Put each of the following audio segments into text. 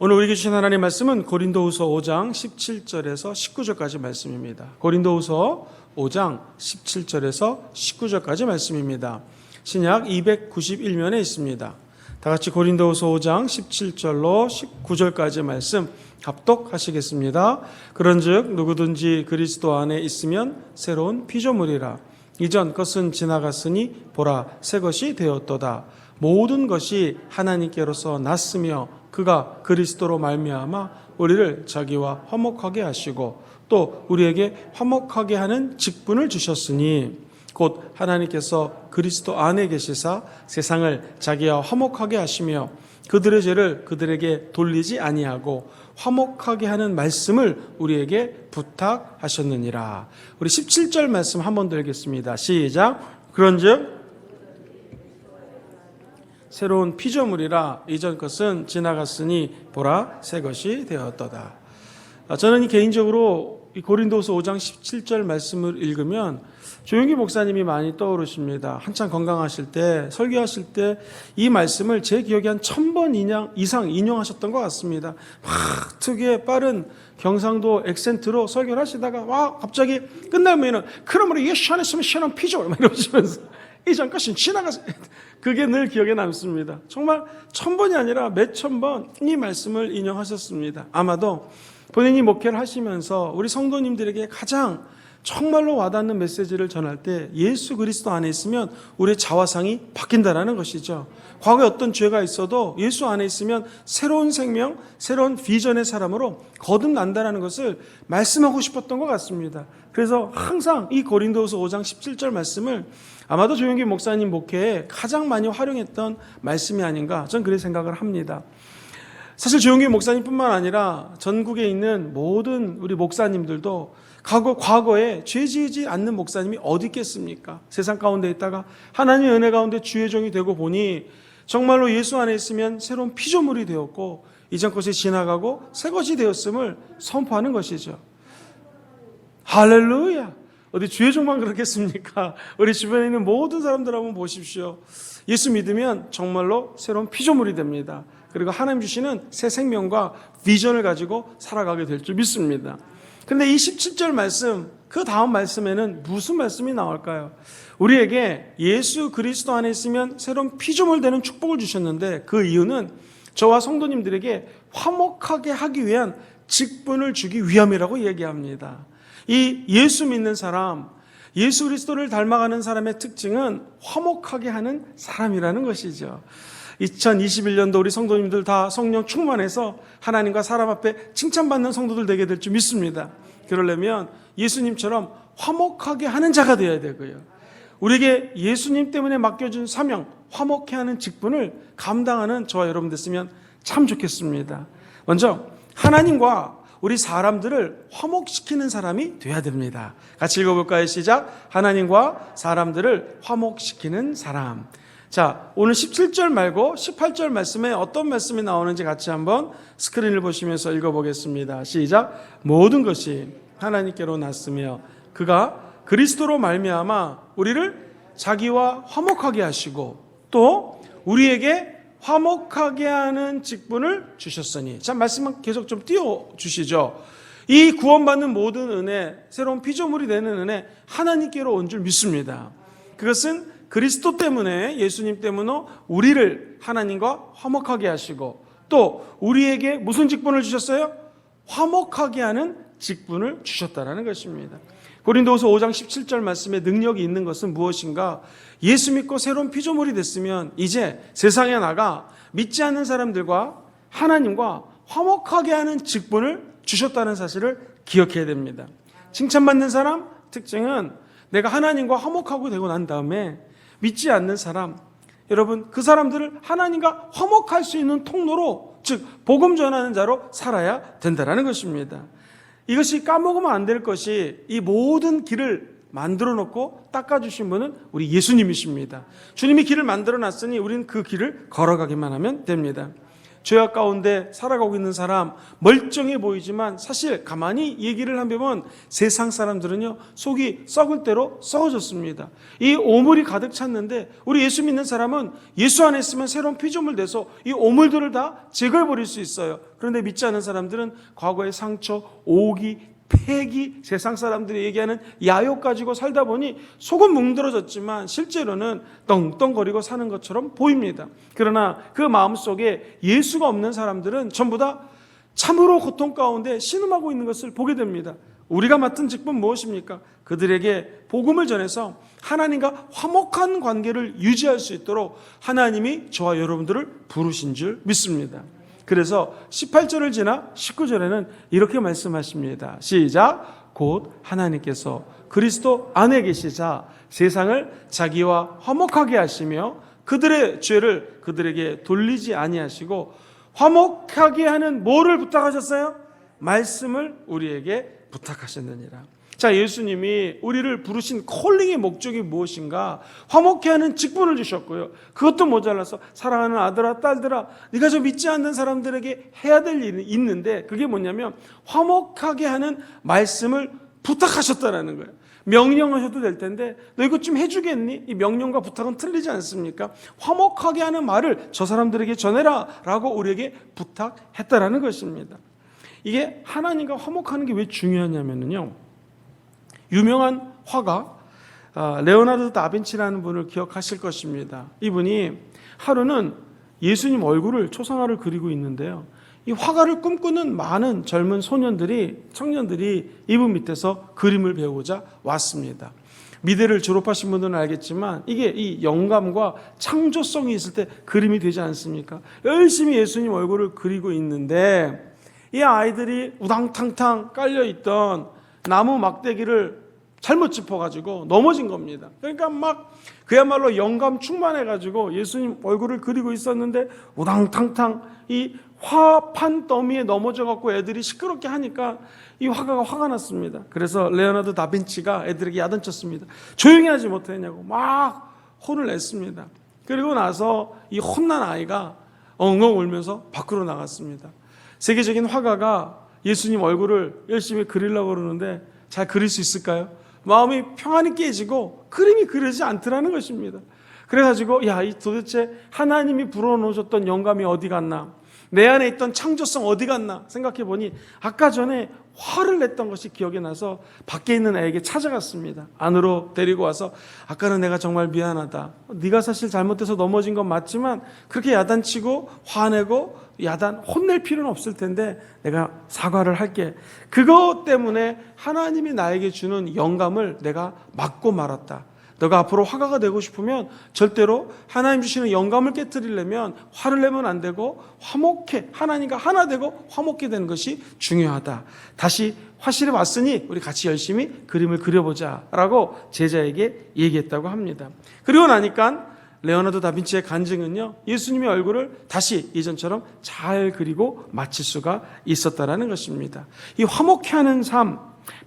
오늘 우리에게 주신 하나님의 말씀은 고린도후서 5장 17절에서 19절까지 말씀입니다. 고린도후서 5장 17절에서 19절까지 말씀입니다. 신약 291면에 있습니다. 다 같이 고린도후서 5장 17절로 19절까지 말씀 합독하시겠습니다. 그런즉 누구든지 그리스도 안에 있으면 새로운 피조물이라. 이전 것은 지나갔으니 보라 새 것이 되었도다. 모든 것이 하나님께로서 났으며 그가 그리스도로 말미암아 우리를 자기와 화목하게 하시고 또 우리에게 화목하게 하는 직분을 주셨으니 곧 하나님께서 그리스도 안에 계시사 세상을 자기와 화목하게 하시며 그들의 죄를 그들에게 돌리지 아니하고 화목하게 하는 말씀을 우리에게 부탁하셨느니라. 우리 17절 말씀 한 번 더 읽겠습니다. 시작. 그런즉 새로운 피조물이라 이전 것은 지나갔으니 보라 새 것이 되었도다. 저는 개인적으로 이 고린도서 5장 17절 말씀을 읽으면 조용기 목사님이 많이 떠오르십니다. 한참 건강하실 때 설교하실 때 이 말씀을 제 기억에 한 1000번 이상 인용하셨던 것 같습니다. 막 특유의 빠른 경상도 액센트로 설교를 하시다가 와 갑자기 끝나면은 그러므로 예수 안에 있으면 새로운 피조물 이러시면서 이전 것은 지나가서 그게 늘 기억에 남습니다. 정말 1000번이 아니라 몇천 번 이 말씀을 인용하셨습니다. 아마도 본인이 목회를 하시면서 우리 성도님들에게 가장 정말로 와닿는 메시지를 전할 때 예수 그리스도 안에 있으면 우리의 자화상이 바뀐다는 것이죠. 과거에 어떤 죄가 있어도 예수 안에 있으면 새로운 생명, 새로운 비전의 사람으로 거듭난다는 것을 말씀하고 싶었던 것 같습니다. 그래서 항상 이 고린도후서 5장 17절 말씀을 아마도 조용기 목사님 목회에 가장 많이 활용했던 말씀이 아닌가 저는 그렇게 생각을 합니다. 사실 조용기 목사님뿐만 아니라 전국에 있는 모든 우리 목사님들도 과거에 죄 지지 않는 목사님이 어디 있겠습니까? 세상 가운데 있다가 하나님의 은혜 가운데 주의 종이 되고 보니 정말로 예수 안에 있으면 새로운 피조물이 되었고 이전 것이 지나가고 새 것이 되었음을 선포하는 것이죠. 할렐루야! 어디 주의 종만 그렇겠습니까? 우리 주변에 있는 모든 사람들 한번 보십시오. 예수 믿으면 정말로 새로운 피조물이 됩니다. 그리고 하나님 주시는 새 생명과 비전을 가지고 살아가게 될 줄 믿습니다. 그런데 이 17절 말씀, 그 다음 말씀에는 무슨 말씀이 나올까요? 우리에게 예수 그리스도 안에 있으면 새로운 피조물 되는 축복을 주셨는데 그 이유는 저와 성도님들에게 화목하게 하기 위한 직분을 주기 위함이라고 얘기합니다. 이 예수 믿는 사람, 예수 그리스도를 닮아가는 사람의 특징은 화목하게 하는 사람이라는 것이죠. 2021년도 우리 성도님들 다 성령 충만해서 하나님과 사람 앞에 칭찬받는 성도들 되게 될 줄 믿습니다. 그러려면 예수님처럼 화목하게 하는 자가 되어야 되고요. 우리에게 예수님 때문에 맡겨준 사명, 화목해 하는 직분을 감당하는 저와 여러분 됐으면 참 좋겠습니다. 먼저 하나님과 우리 사람들을 화목시키는 사람이 돼야 됩니다. 같이 읽어볼까요? 시작. 하나님과 사람들을 화목시키는 사람. 자, 오늘 17절 말고 18절 말씀에 어떤 말씀이 나오는지 같이 한번 스크린을 보시면서 읽어보겠습니다. 시작. 모든 것이 하나님께로 났으며 그가 그리스도로 말미암아 우리를 자기와 화목하게 하시고 또 우리에게 화목하게 하는 직분을 주셨으니. 자, 말씀만 계속 좀 띄워주시죠. 이 구원받는 모든 은혜, 새로운 피조물이 되는 은혜 하나님께로 온 줄 믿습니다. 그것은 그리스도 때문에, 예수님 때문에 우리를 하나님과 화목하게 하시고 또 우리에게 무슨 직분을 주셨어요? 화목하게 하는 직분을 주셨다는 것입니다. 고린도후서 5장 17절 말씀에 능력이 있는 것은 무엇인가? 예수 믿고 새로운 피조물이 됐으면 이제 세상에 나가 믿지 않는 사람들과 하나님과 화목하게 하는 직분을 주셨다는 사실을 기억해야 됩니다. 칭찬받는 사람 특징은 내가 하나님과 화목하고 되고 난 다음에 믿지 않는 사람, 여러분 그 사람들을 하나님과 화목할 수 있는 통로로, 즉 복음 전하는 자로 살아야 된다는 것입니다. 이것이 까먹으면 안 될 것이 이 모든 길을 만들어 놓고 닦아주신 분은 우리 예수님이십니다. 주님이 길을 만들어 놨으니 우리는 그 길을 걸어가기만 하면 됩니다. 죄악 가운데 살아가고 있는 사람, 멀쩡해 보이지만 사실 가만히 얘기를 하면 세상 사람들은요, 속이 썩을 대로 썩어졌습니다. 이 오물이 가득 찼는데 우리 예수 믿는 사람은 예수 안에 있으면 새로운 피조물 돼서 이 오물들을 다 제거해버릴 수 있어요. 그런데 믿지 않은 사람들은 과거의 상처, 오기, 폐기, 세상 사람들이 얘기하는 야욕 가지고 살다 보니 속은 뭉들어졌지만 실제로는 떵떵거리고 사는 것처럼 보입니다. 그러나 그 마음속에 예수가 없는 사람들은 전부 다 참으로 고통 가운데 신음하고 있는 것을 보게 됩니다. 우리가 맡은 직분 무엇입니까? 그들에게 복음을 전해서 하나님과 화목한 관계를 유지할 수 있도록 하나님이 저와 여러분들을 부르신 줄 믿습니다. 그래서 18절을 지나 19절에는 이렇게 말씀하십니다. 시작. 곧 하나님께서 그리스도 안에 계시자 세상을 자기와 화목하게 하시며 그들의 죄를 그들에게 돌리지 아니하시고 화목하게 하는 뭐를 부탁하셨어요? 말씀을 우리에게 부탁하셨느니라. 자, 예수님이 우리를 부르신 콜링의 목적이 무엇인가? 화목케 하는 직분을 주셨고요. 그것도 모자라서 사랑하는 아들아 딸들아, 네가 저 믿지 않는 사람들에게 해야 될 일이 있는데 그게 뭐냐면 화목하게 하는 말씀을 부탁하셨다라는 거예요. 명령하셔도 될 텐데 너 이것 좀 해주겠니? 이 명령과 부탁은 틀리지 않습니까? 화목하게 하는 말을 저 사람들에게 전해라 라고 우리에게 부탁했다라는 것입니다. 이게 하나님과 화목하는 게 왜 중요하냐면요, 유명한 화가 레오나르도 다빈치라는 분을 기억하실 것입니다. 이분이 하루는 예수님 얼굴을 초상화를 그리고 있는데요, 이 화가를 꿈꾸는 많은 젊은 청년들이 이분 밑에서 그림을 배우고자 왔습니다. 미대를 졸업하신 분들은 알겠지만 이게 이 영감과 창조성이 있을 때 그림이 되지 않습니까? 열심히 예수님 얼굴을 그리고 있는데 이 아이들이 우당탕탕 깔려있던 나무 막대기를 잘못 짚어가지고 넘어진 겁니다. 그러니까 막 그야말로 영감 충만해가지고 예수님 얼굴을 그리고 있었는데 우당탕탕 이 화판 더미에 넘어져갖고 애들이 시끄럽게 하니까 이 화가가 화가 났습니다. 그래서 레오나르도 다빈치가 애들에게 야단쳤습니다. 조용히 하지 못했냐고 막 혼을 냈습니다. 그리고 나서 이 혼난 아이가 엉엉 울면서 밖으로 나갔습니다. 세계적인 화가가 예수님 얼굴을 열심히 그리려고 그러는데 잘 그릴 수 있을까요? 마음이 평안히 깨지고 그림이 그려지지 않더라는 것입니다. 그래가지고 이 도대체 하나님이 불어넣으셨던 영감이 어디 갔나? 내 안에 있던 창조성 어디 갔나? 생각해 보니 아까 전에 화를 냈던 것이 기억이 나서 밖에 있는 애에게 찾아갔습니다. 안으로 데리고 와서 아까는 내가 정말 미안하다. 네가 사실 잘못돼서 넘어진 건 맞지만 그렇게 야단치고 화내고 혼낼 필요는 없을 텐데 내가 사과를 할게. 그것 때문에 하나님이 나에게 주는 영감을 내가 막고 말았다. 너가 앞으로 화가가 되고 싶으면 절대로 하나님 주시는 영감을 깨뜨리려면 화를 내면 안 되고 하나님과 하나 되고 화목해 되는 것이 중요하다. 다시 화실에 왔으니 우리 같이 열심히 그림을 그려보자 라고 제자에게 얘기했다고 합니다. 그리고 나니까 레오나르도 다빈치의 간증은요, 예수님의 얼굴을 다시 예전처럼 잘 그리고 마칠 수가 있었다라는 것입니다. 이 화목해 하는 삶,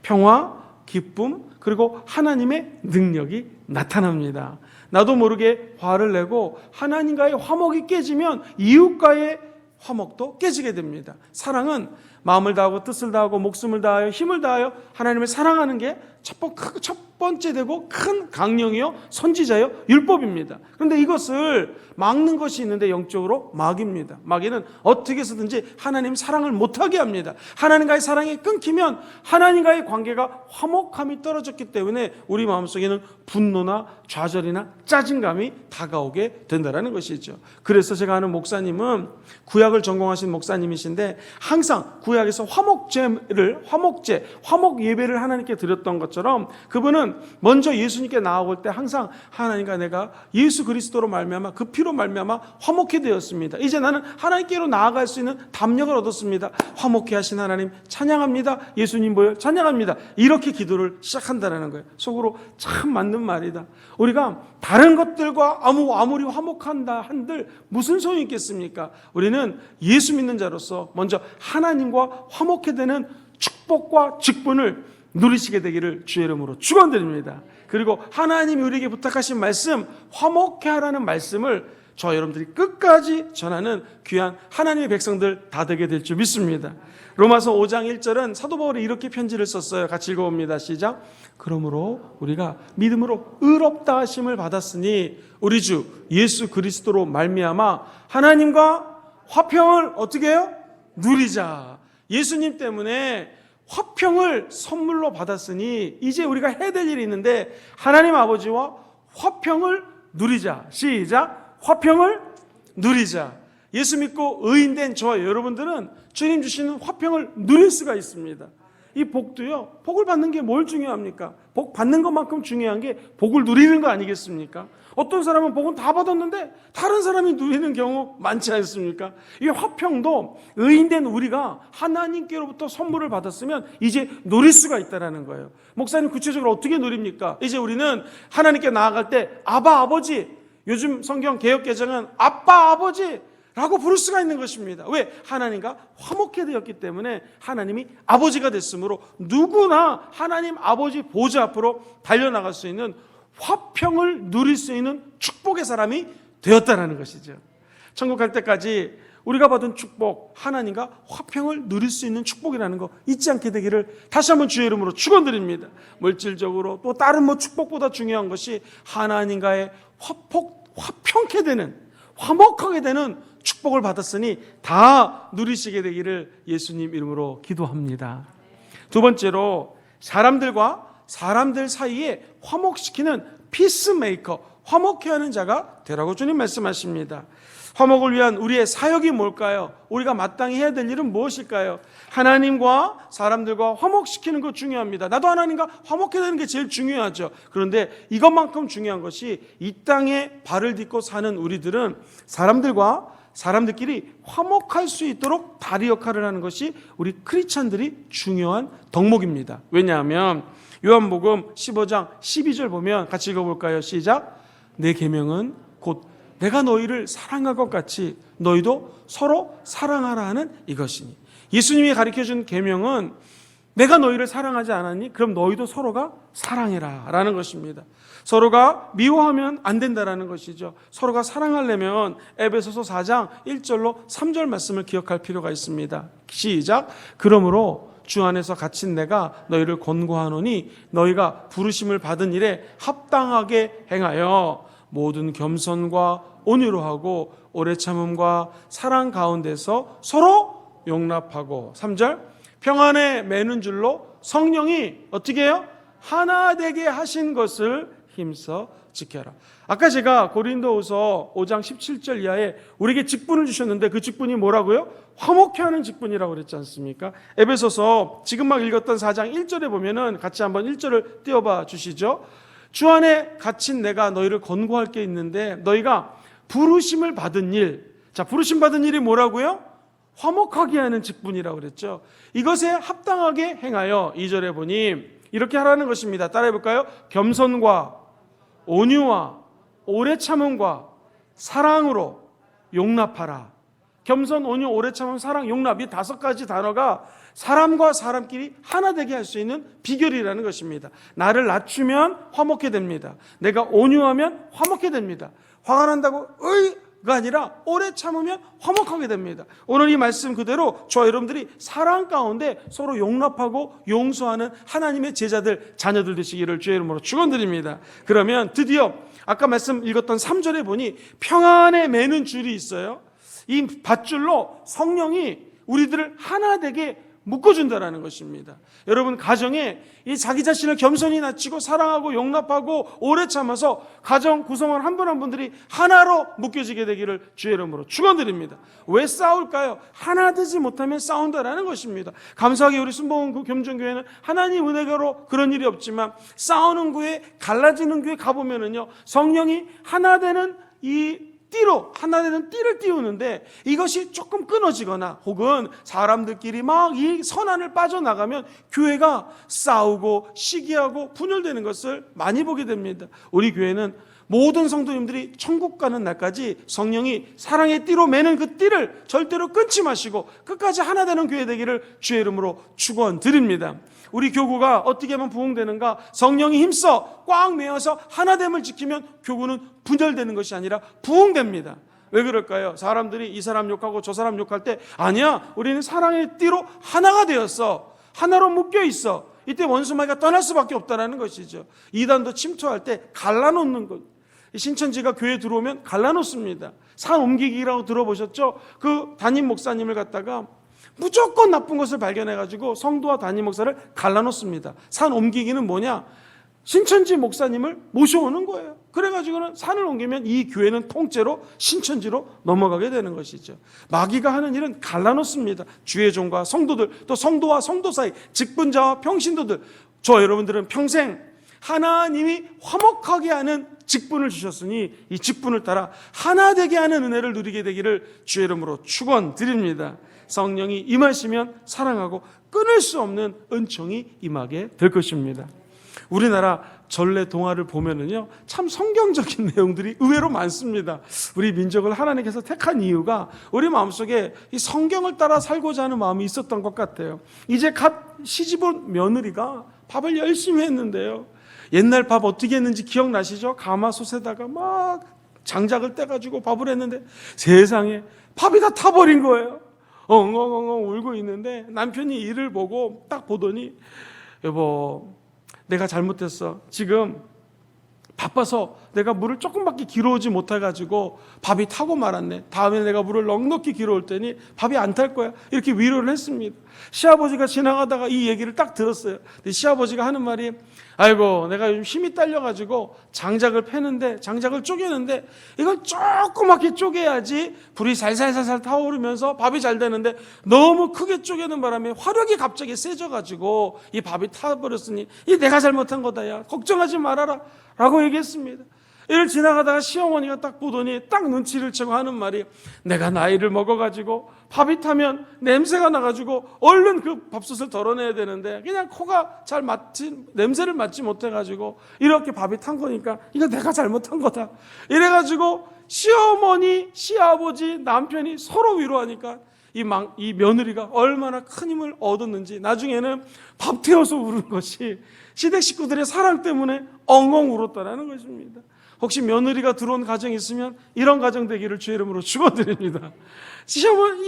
평화, 기쁨, 그리고 하나님의 능력이 나타납니다. 나도 모르게 화를 내고 하나님과의 화목이 깨지면 이웃과의 화목도 깨지게 됩니다. 사랑은 마음을 다하고 뜻을 다하고 목숨을 다하여 힘을 다하여 하나님을 사랑하는 게 첫 번째 되고 큰 강령이요 선지자요 율법입니다. 그런데 이것을 막는 것이 있는데 영적으로 마귀입니다. 마귀는 어떻게 해서든지 하나님 사랑을 못하게 합니다. 하나님과의 사랑이 끊기면 하나님과의 관계가 화목함이 떨어졌기 때문에 우리 마음속에는 분노나 좌절이나 짜증감이 다가오게 된다는 것이죠. 그래서 제가 아는 목사님은 구약을 전공하신 목사님이신데 항상 구약에서 화목 예배를 하나님께 드렸던 것처럼 그분은 먼저 예수님께 나아올 때 항상 하나님과 내가 예수 그리스도로 말미암아 그 피로 말미암아 화목해 되었습니다. 이제 나는 하나님께로 나아갈 수 있는 담력을 얻었습니다. 화목해 하신 하나님 찬양합니다. 예수님 보여 찬양합니다. 이렇게 기도를 시작한다는 거예요. 속으로 참 맞는 말이다. 우리가 다른 것들과 아무리 화목한다 한들 무슨 소용이 있겠습니까? 우리는 예수 믿는 자로서 먼저 하나님과 화목해 되는 축복과 직분을 누리시게 되기를 주의 이름으로 축원드립니다. 그리고 하나님이 우리에게 부탁하신 말씀, 화목해 하라는 말씀을 저와 여러분들이 끝까지 전하는 귀한 하나님의 백성들 다 되게 될 줄 믿습니다. 로마서 5장 1절은 사도 바울이 이렇게 편지를 썼어요. 같이 읽어봅니다. 시작. 그러므로 우리가 믿음으로 의롭다 하심을 받았으니 우리 주 예수 그리스도로 말미암아 하나님과 화평을 어떻게 해요? 누리자. 예수님 때문에 화평을 선물로 받았으니 이제 우리가 해야 될 일이 있는데 하나님 아버지와 화평을 누리자. 시작. 화평을 누리자. 예수 믿고 의인된 저와 여러분들은 주님 주시는 화평을 누릴 수가 있습니다. 이 복도요, 복을 받는 게 뭘 중요합니까? 복 받는 것만큼 중요한 게 복을 누리는 거 아니겠습니까? 어떤 사람은 복은 다 받았는데 다른 사람이 누리는 경우 많지 않습니까? 이 화평도 의인된 우리가 하나님께로부터 선물을 받았으면 이제 누릴 수가 있다는 거예요. 목사님 구체적으로 어떻게 누립니까? 이제 우리는 하나님께 나아갈 때 아바 아버지, 요즘 성경 개역 개정은 아빠 아버지 라고 부를 수가 있는 것입니다. 왜? 하나님과 화목해 되었기 때문에 하나님이 아버지가 됐으므로 누구나 하나님 아버지 보좌 앞으로 달려나갈 수 있는 화평을 누릴 수 있는 축복의 사람이 되었다는 것이죠. 천국 갈 때까지 우리가 받은 축복, 하나님과 화평을 누릴 수 있는 축복이라는 거 잊지 않게 되기를 다시 한번 주의 이름으로 축원드립니다. 물질적으로 또 다른 축복보다 중요한 것이 하나님과의 화평케 되는, 화목하게 되는 축복을 받았으니 다 누리시게 되기를 예수님 이름으로 기도합니다. 두 번째로 사람들과 사람들 사이에 화목시키는 피스메이커, 화목케 하는 자가 되라고 주님 말씀하십니다. 화목을 위한 우리의 사역이 뭘까요? 우리가 마땅히 해야 될 일은 무엇일까요? 하나님과 사람들과 화목시키는 거 중요합니다. 나도 하나님과 화목해야 되는 게 제일 중요하죠. 그런데 이것만큼 중요한 것이 이 땅에 발을 딛고 사는 우리들은 사람들끼리 화목할 수 있도록 다리 역할을 하는 것이 우리 크리스찬들이 중요한 덕목입니다. 왜냐하면 요한복음 15장 12절 보면 같이 읽어볼까요? 시작. 내 계명은 곧 내가 너희를 사랑할 것 같이 너희도 서로 사랑하라 하는 이것이니. 예수님이 가르쳐준 계명은 내가 너희를 사랑하지 않았니? 그럼 너희도 서로가 사랑해라 라는 것입니다. 서로가 미워하면 안 된다라는 것이죠. 서로가 사랑하려면 에베소서 4장 1절로 3절 말씀을 기억할 필요가 있습니다. 시작. 그러므로 주 안에서 갇힌 내가 너희를 권고하노니 너희가 부르심을 받은 일에 합당하게 행하여 모든 겸손과 온유로 하고 오래 참음과 사랑 가운데서 서로 용납하고 3절 평안에 매는 줄로 성령이 어떻게 해요? 하나 되게 하신 것을 힘써 지켜라. 아까 제가 고린도후서 5장 17절 이하에 우리에게 직분을 주셨는데 그 직분이 뭐라고요? 화목케 하는 직분이라고 그랬지 않습니까? 에베소서 지금 막 읽었던 4장 1절에 보면은 같이 한번 1절을 띄워봐 주시죠. 주 안에 갇힌 내가 너희를 권고할 게 있는데 너희가 부르심을 받은 일, 자 부르심 받은 일이 뭐라고요? 화목하게 하는 직분이라고 그랬죠. 이것에 합당하게 행하여 2절에 보니 이렇게 하라는 것입니다. 따라해 볼까요? 겸손과 온유와 오래 참음과 사랑으로 용납하라. 겸손, 온유, 오래 참음, 사랑, 용납 이 5가지 단어가 사람과 사람끼리 하나 되게 할 수 있는 비결이라는 것입니다. 나를 낮추면 화목해 됩니다. 내가 온유하면 화목해 됩니다. 화가 난다고 가 아니라 오래 참으면 화목하게 됩니다. 오늘 이 말씀 그대로 저와 여러분들이 사랑 가운데 서로 용납하고 용서하는 하나님의 제자들, 자녀들 되시기를 주의 이름으로 축원드립니다. 그러면 드디어 아까 말씀 읽었던 3절에 보니 평안에 매는 줄이 있어요. 이 밧줄로 성령이 우리들을 하나 되게 묶어준다라는 것입니다. 여러분 가정에 이 자기 자신을 겸손히 낮추고 사랑하고 용납하고 오래 참아서 가정 구성원 한 분 한 분들이 하나로 묶여지게 되기를 주의 이름으로 축원드립니다. 왜 싸울까요? 하나 되지 못하면 싸운다라는 것입니다. 감사하게 우리 순복음 겸전교회는 하나님 은혜가로 그런 일이 없지만 싸우는 교회, 갈라지는 교회 가보면은요 성령이 하나 되는 이 띠로 하나 되는 띠를 띄우는데 이것이 조금 끊어지거나 혹은 사람들끼리 막 이 선안을 빠져나가면 교회가 싸우고 시기하고 분열되는 것을 많이 보게 됩니다. 우리 교회는 모든 성도님들이 천국 가는 날까지 성령이 사랑의 띠로 매는 그 띠를 절대로 끊지 마시고 끝까지 하나 되는 교회 되기를 주의 이름으로 축원드립니다. 우리 교구가 어떻게 하면 부흥되는가? 성령이 힘써 꽉 메어서 하나됨을 지키면 교구는 분열되는 것이 아니라 부흥됩니다. 왜 그럴까요? 사람들이 이 사람 욕하고 저 사람 욕할 때 아니야, 우리는 사랑의 띠로 하나가 되었어. 하나로 묶여 있어. 이때 원수마귀가 떠날 수밖에 없다는 것이죠. 이단도 침투할 때 갈라놓는 것. 신천지가 교회에 들어오면 갈라놓습니다. 산 옮기기라고 들어보셨죠? 그 담임 목사님을 갖다가 무조건 나쁜 것을 발견해가지고 성도와 담임 목사를 갈라놓습니다. 산 옮기기는 뭐냐? 신천지 목사님을 모셔오는 거예요. 그래가지고는 산을 옮기면 이 교회는 통째로 신천지로 넘어가게 되는 것이죠. 마귀가 하는 일은 갈라놓습니다. 주의 종과 성도들, 또 성도와 성도 사이, 직분자와 평신도들. 저 여러분들은 평생 하나님이 화목하게 하는 직분을 주셨으니 이 직분을 따라 하나 되게 하는 은혜를 누리게 되기를 주의 이름으로 축원드립니다. 성령이 임하시면 사랑하고 끊을 수 없는 은총이 임하게 될 것입니다. 우리나라 전래 동화를 보면은요, 참 성경적인 내용들이 의외로 많습니다. 우리 민족을 하나님께서 택한 이유가 우리 마음속에 이 성경을 따라 살고자 하는 마음이 있었던 것 같아요. 이제 갓 시집온 며느리가 밥을 열심히 했는데요, 옛날 밥 어떻게 했는지 기억나시죠? 가마솥에다가 막 장작을 떼가지고 밥을 했는데 세상에 밥이 다 타버린 거예요. 엉엉엉엉 울고 있는데 남편이 이를 보고 딱 보더니, 여보, 내가 잘못했어. 지금 바빠서 내가 물을 조금밖에 길어오지 못해가지고 밥이 타고 말았네. 다음에 내가 물을 넉넉히 길어올 테니 밥이 안 탈 거야. 이렇게 위로를 했습니다. 시아버지가 지나가다가 이 얘기를 딱 들었어요. 근데 시아버지가 하는 말이, 아이고, 내가 요즘 힘이 딸려가지고 장작을 패는데, 장작을 쪼개는데 이걸 조그맣게 쪼개야지 불이 살살살살 타오르면서 밥이 잘 되는데 너무 크게 쪼개는 바람에 화력이 갑자기 세져가지고 이 밥이 타버렸으니 이 내가 잘못한 거다. 야, 걱정하지 말아라 라고 얘기했습니다. 이를 지나가다가 시어머니가 딱 보더니 딱 눈치를 채고 하는 말이, 내가 나이를 먹어가지고 밥이 타면 냄새가 나가지고 얼른 그 밥솥을 덜어내야 되는데 그냥 코가 잘 냄새를 맡지 못해가지고 이렇게 밥이 탄 거니까 이거 내가 잘못한 거다. 이래가지고 시어머니, 시아버지, 남편이 서로 위로하니까 이 며느리가 얼마나 큰 힘을 얻었는지 나중에는 밥 태워서 우는 것이 시댁 식구들의 사랑 때문에 엉엉 울었다는 것입니다. 혹시 며느리가 들어온 가정이 있으면 이런 가정 되기를 주의 이름으로 축원드립니다.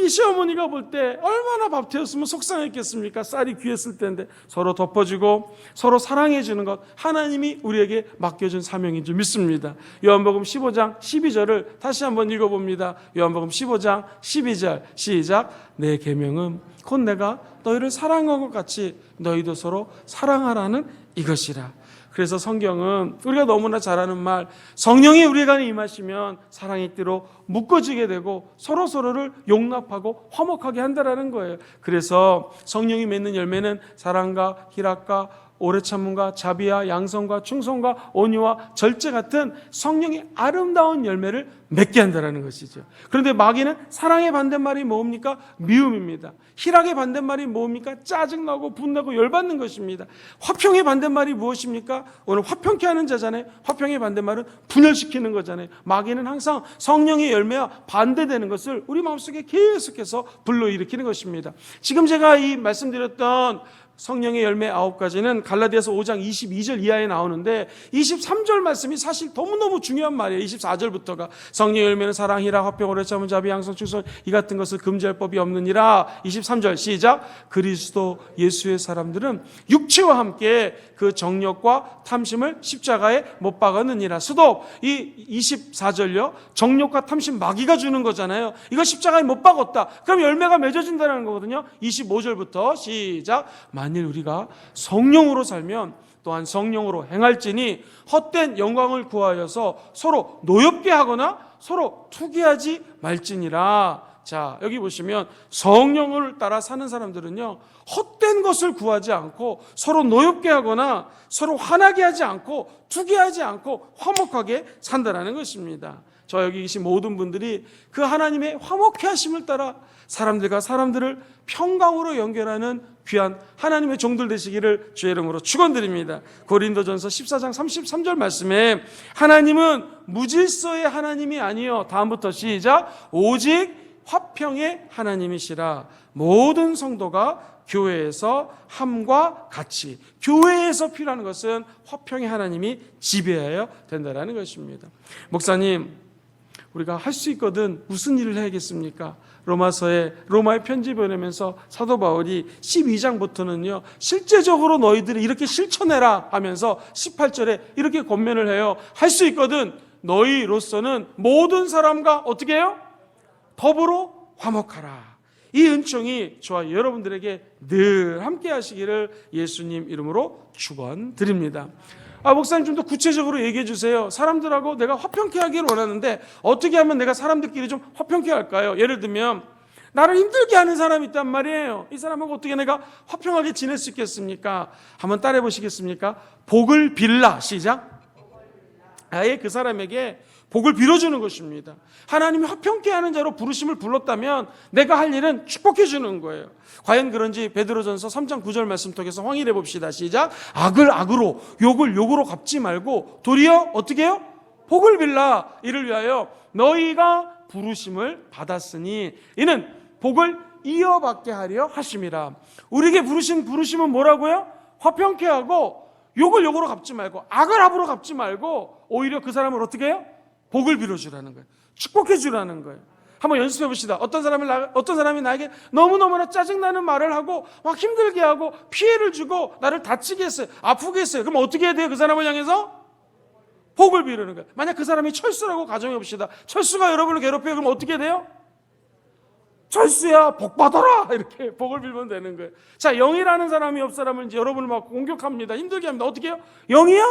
이 시어머니가 볼 때 얼마나 밥 태웠으면 속상했겠습니까? 쌀이 귀했을 텐데. 서로 덮어주고 서로 사랑해주는 것, 하나님이 우리에게 맡겨준 사명인 줄 믿습니다. 요한복음 15장 12절을 다시 한번 읽어봅니다. 요한복음 15장 12절 시작. 내 계명은 곧 내가 너희를 사랑한 것 같이 너희도 서로 사랑하라는 이것이라. 그래서 성경은 우리가 너무나 잘 아는 말, 성령이 우리 안에 임하시면 사랑의 띠로 묶어지게 되고 서로서로를 용납하고 화목하게 한다라는 거예요. 그래서 성령이 맺는 열매는 사랑과 희락과 오래 참음과 자비와 양성과 충성과 온유와 절제 같은 성령의 아름다운 열매를 맺게 한다는 것이죠. 그런데 마귀는 사랑의 반대말이 뭡니까? 미움입니다. 희락의 반대말이 뭡니까? 짜증나고 분나고 열받는 것입니다. 화평의 반대말이 무엇입니까? 오늘 화평케 하는 자잖아요. 화평의 반대말은 분열시키는 거잖아요. 마귀는 항상 성령의 열매와 반대되는 것을 우리 마음속에 계속해서 불러일으키는 것입니다. 지금 제가 이 말씀드렸던 성령의 열매 9가지는 갈라디아서 5장 22절 이하에 나오는데 23절 말씀이 사실 너무너무 중요한 말이에요. 24절부터가 성령의 열매는 사랑, 희락, 화평, 오래 참음, 자비, 양성, 충성 이 같은 것을 금지할 법이 없느니라. 23절 시작. 그리스도 예수의 사람들은 육체와 함께 그 정욕과 탐심을 십자가에 못 박았느니라. 수도 이 24절요. 정욕과 탐심 마귀가 주는 거잖아요. 이거 십자가에 못 박았다. 그럼 열매가 맺어진다는 거거든요. 25절부터 시작. 만일 우리가 성령으로 살면 또한 성령으로 행할지니 헛된 영광을 구하여서 서로 노엽게 하거나 서로 투기하지 말지니라. 자, 여기 보시면 성령을 따라 사는 사람들은요, 헛된 것을 구하지 않고 서로 노엽게 하거나 서로 화나게 하지 않고 투기하지 않고 화목하게 산다라는 것입니다. 저 여기 계신 모든 분들이 그 하나님의 화목케 하심을 따라 사람들과 사람들을 평강으로 연결하는 귀한 하나님의 종들 되시기를 주의 이름으로 축원드립니다. 고린도전서 14장 33절 말씀에 하나님은 무질서의 하나님이 아니요, 다음부터 시작, 오직 화평의 하나님이시라. 모든 성도가 교회에서 함과 같이, 교회에서 필요한 것은 화평의 하나님이 지배하여 된다는 것입니다. 목사님, 우리가 할 수 있거든 무슨 일을 해야겠습니까? 로마의 편지 보내면서 사도 바울이 12장부터는요 실제적으로 너희들이 이렇게 실천해라 하면서 18절에 이렇게 권면을 해요. 할 수 있거든 너희로서는 모든 사람과 어떻게 해요? 더불어 화목하라. 이 은총이 저와 여러분들에게 늘 함께 하시기를 예수님 이름으로 축원드립니다. 목사님 좀 더 구체적으로 얘기해 주세요. 사람들하고 내가 화평케 하기를 원하는데 어떻게 하면 내가 사람들끼리 좀 화평케 할까요? 예를 들면 나를 힘들게 하는 사람이 있단 말이에요. 이 사람하고 어떻게 내가 화평하게 지낼 수 있겠습니까? 한번 따라해 보시겠습니까? 복을 빌라. 시작. 아예 그 사람에게 복을 빌어주는 것입니다. 하나님이 화평케 하는 자로 부르심을 불렀다면 내가 할 일은 축복해 주는 거예요. 과연 그런지 베드로전서 3장 9절 말씀 통해서 확인해 봅시다. 시작. 악을 악으로, 욕을 욕으로 갚지 말고 도리어 어떻게 해요? 복을 빌라. 이를 위하여 너희가 부르심을 받았으니 이는 복을 이어받게 하려 하심이라. 우리에게 부르심은 뭐라고요? 화평케 하고 욕을 욕으로 갚지 말고 악을 악으로 갚지 말고 오히려 그 사람을 어떻게 해요? 복을 빌어주라는 거예요. 축복해 주라는 거예요. 한번 연습해 봅시다. 어떤 사람이 나에게 너무너무나 짜증나는 말을 하고 막 힘들게 하고 피해를 주고 나를 다치게 했어요. 아프게 했어요. 그럼 어떻게 해야 돼요? 그 사람을 향해서 복을 비르는 거예요. 만약 그 사람이 철수라고 가정해 봅시다. 철수가 여러분을 괴롭혀요. 그럼 어떻게 돼요? 철수야 복 받아라 이렇게 복을 빌면 되는 거예요. 자, 영이라는 사람이 옆 사람을 이제 여러분을 막 공격합니다. 힘들게 합니다. 어떻게 해요? 영이야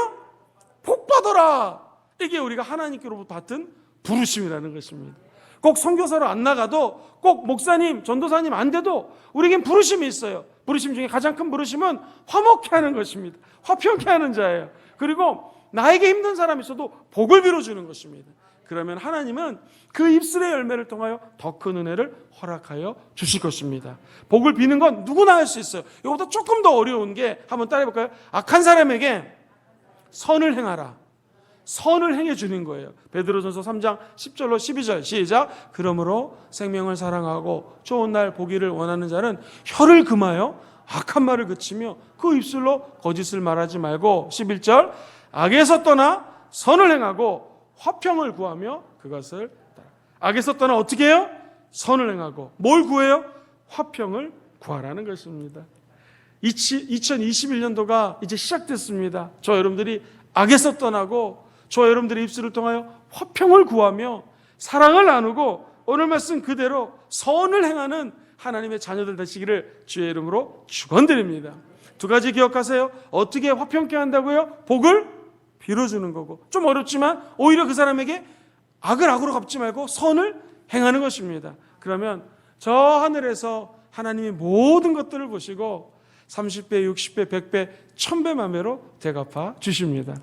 복 받아라. 이게 우리가 하나님께로부터 받은 부르심이라는 것입니다. 꼭 선교사로 안 나가도 꼭 목사님, 전도사님 안 돼도 우리에겐 부르심이 있어요. 부르심 중에 가장 큰 부르심은 화목케 하는 것입니다. 화평케 하는 자예요. 그리고 나에게 힘든 사람이 있어도 복을 빌어주는 것입니다. 그러면 하나님은 그 입술의 열매를 통하여 더 큰 은혜를 허락하여 주실 것입니다. 복을 비는 건 누구나 할 수 있어요. 이거보다 조금 더 어려운 게 한번 따라해 볼까요? 악한 사람에게 선을 행하라. 선을 행해 주는 거예요. 베드로전서 3장 10절로 12절 시작. 그러므로 생명을 사랑하고 좋은 날 보기를 원하는 자는 혀를 금하여 악한 말을 그치며 그 입술로 거짓을 말하지 말고 11절 악에서 떠나 선을 행하고 화평을 구하며 그것을 따라. 악에서 떠나 어떻게 해요? 선을 행하고 뭘 구해요? 화평을 구하라는 것입니다. 2021년도가 이제 시작됐습니다. 저 여러분들이 악에서 떠나고 저 여러분들의 입술을 통하여 화평을 구하며 사랑을 나누고 오늘 말씀 그대로 선을 행하는 하나님의 자녀들 되시기를 주의 이름으로 축원드립니다. 두 가지 기억하세요. 어떻게 화평케 한다고요? 복을 빌어주는 거고, 좀 어렵지만 오히려 그 사람에게 악을 악으로 갚지 말고 선을 행하는 것입니다. 그러면 저 하늘에서 하나님이 모든 것들을 보시고 30배, 60배, 100배, 1000배 만배로 대갚아 주십니다.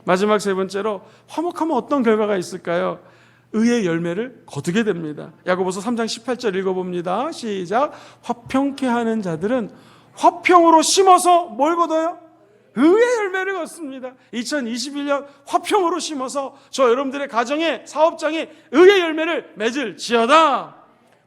마지막 세 번째로 화목하면 어떤 결과가 있을까요? 의의 열매를 거두게 됩니다. 야고보서 3장 18절 읽어봅니다. 시작. 화평케 하는 자들은 화평으로 심어서 뭘 거둬요? 의의 열매를 거둡니다. 2021년 화평으로 심어서 저 여러분들의 가정에, 사업장에 의의 열매를 맺을지어다.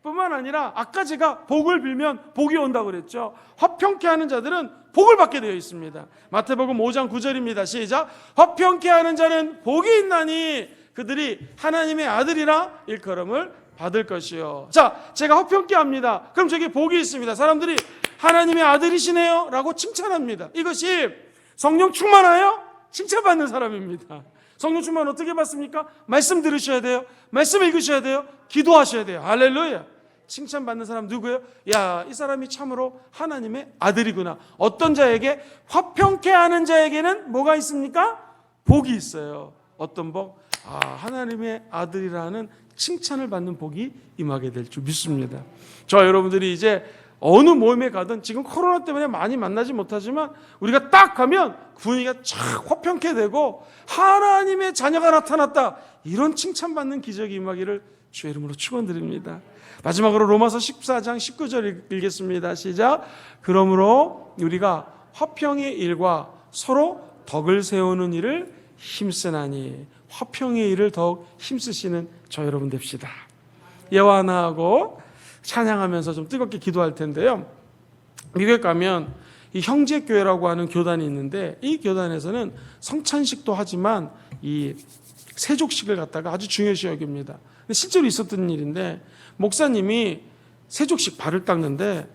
뿐만 아니라 아까 제가 복을 빌면 복이 온다고 그랬죠. 화평케 하는 자들은 복을 받게 되어 있습니다. 마태복음 5장 9절입니다. 시작. 화평케 하는 자는 복이 있나니 그들이 하나님의 아들이라 일컬음을 받을 것이요. 자, 제가 화평케 합니다. 그럼 저게 복이 있습니다. 사람들이 하나님의 아들이시네요 라고 칭찬합니다. 이것이 성령 충만하여 칭찬받는 사람입니다. 성령 충만 어떻게 받습니까? 말씀 들으셔야 돼요. 말씀 읽으셔야 돼요. 기도하셔야 돼요. 할렐루야. 칭찬받는 사람 누구예요? 야, 이 사람이 참으로 하나님의 아들이구나. 어떤 자에게? 화평케 하는 자에게는 뭐가 있습니까? 복이 있어요. 어떤 복? 하나님의 아들이라는 칭찬을 받는 복이 임하게 될 줄 믿습니다. 저 여러분들이 이제 어느 모임에 가든 지금 코로나 때문에 많이 만나지 못하지만 우리가 딱 가면 분위기가 쫙 화평케 되고 하나님의 자녀가 나타났다, 이런 칭찬받는 기적이 임하기를 주의 이름으로 축원드립니다. 마지막으로 로마서 14장 19절 읽겠습니다. 시작. 그러므로 우리가 화평의 일과 서로 덕을 세우는 일을 힘쓰나니. 화평의 일을 더욱 힘쓰시는 저 여러분 됩시다. 예화 하나 하고 찬양하면서 좀 뜨겁게 기도할 텐데요. 미국에 가면 이 형제교회라고 하는 교단이 있는데, 이 교단에서는 성찬식도 하지만 이 세족식을 갖다가 아주 중요시 여깁니다. 근데 실제로 있었던 일인데, 목사님이 세족식 발을 닦는데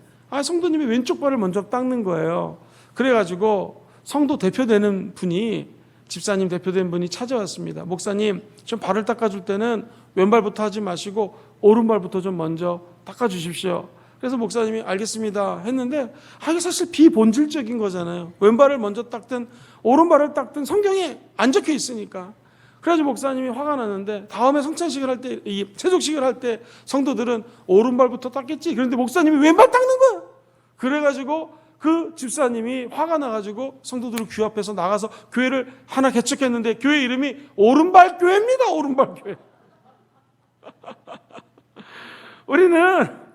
성도님이 왼쪽 발을 먼저 닦는 거예요. 그래가지고 성도 대표되는 분이, 집사님 대표된 분이 찾아왔습니다. 목사님, 좀 발을 닦아줄 때는 왼발부터 하지 마시고 오른발부터 좀 먼저 닦아주십시오. 그래서 목사님이 알겠습니다 했는데, 이게 사실 비본질적인 거잖아요. 왼발을 먼저 닦든 오른발을 닦든 성경에 안 적혀 있으니까. 그래가지고 목사님이 화가 났는데, 다음에 성찬식을 할 때, 이 세족식을 할 때 성도들은 오른발부터 닦겠지. 그런데 목사님이 왼발 닦는 거야. 그래가지고 그 집사님이 화가 나가지고 성도들을 귀합해서 나가서 교회를 하나 개척했는데, 교회 이름이 오른발 교회입니다. 오른발 교회. 우리는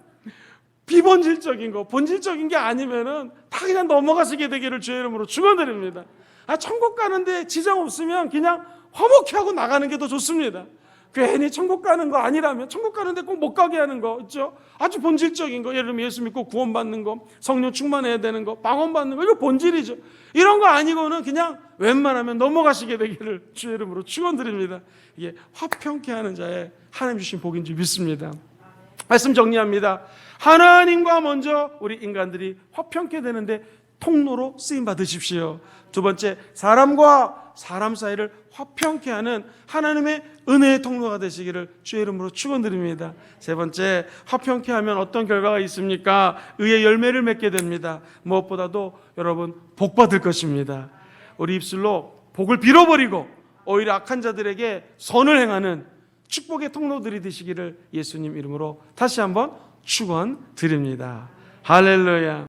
비본질적인 거, 본질적인 게 아니면은 다 그냥 넘어가시게 되기를 주의 이름으로 축원드립니다. 천국 가는데 지장 없으면 그냥 화목해 하고 나가는 게 더 좋습니다. 괜히 천국 가는 거 아니라면, 천국 가는데 꼭 못 가게 하는 거 있죠? 아주 본질적인 거, 예를 들면 예수 믿고 구원받는 거, 성령 충만해야 되는 거, 방언받는 거, 이거 본질이죠. 이런 거 아니고는 그냥 웬만하면 넘어가시게 되기를 주의 이름으로 축원드립니다. 이게 화평케 하는 자의 하나님 주신 복인 줄 믿습니다. 말씀 정리합니다. 하나님과 먼저 우리 인간들이 화평케 되는데 통로로 쓰임 받으십시오. 두 번째, 사람과 사람 사이를 화평케 하는 하나님의 은혜의 통로가 되시기를 주의 이름으로 축원드립니다. 세 번째, 화평케 하면 어떤 결과가 있습니까? 의의 열매를 맺게 됩니다. 무엇보다도 여러분, 복 받을 것입니다. 우리 입술로 복을 빌어버리고 오히려 악한 자들에게 선을 행하는 축복의 통로들이 되시기를 예수님 이름으로 다시 한번 축원드립니다. 할렐루야.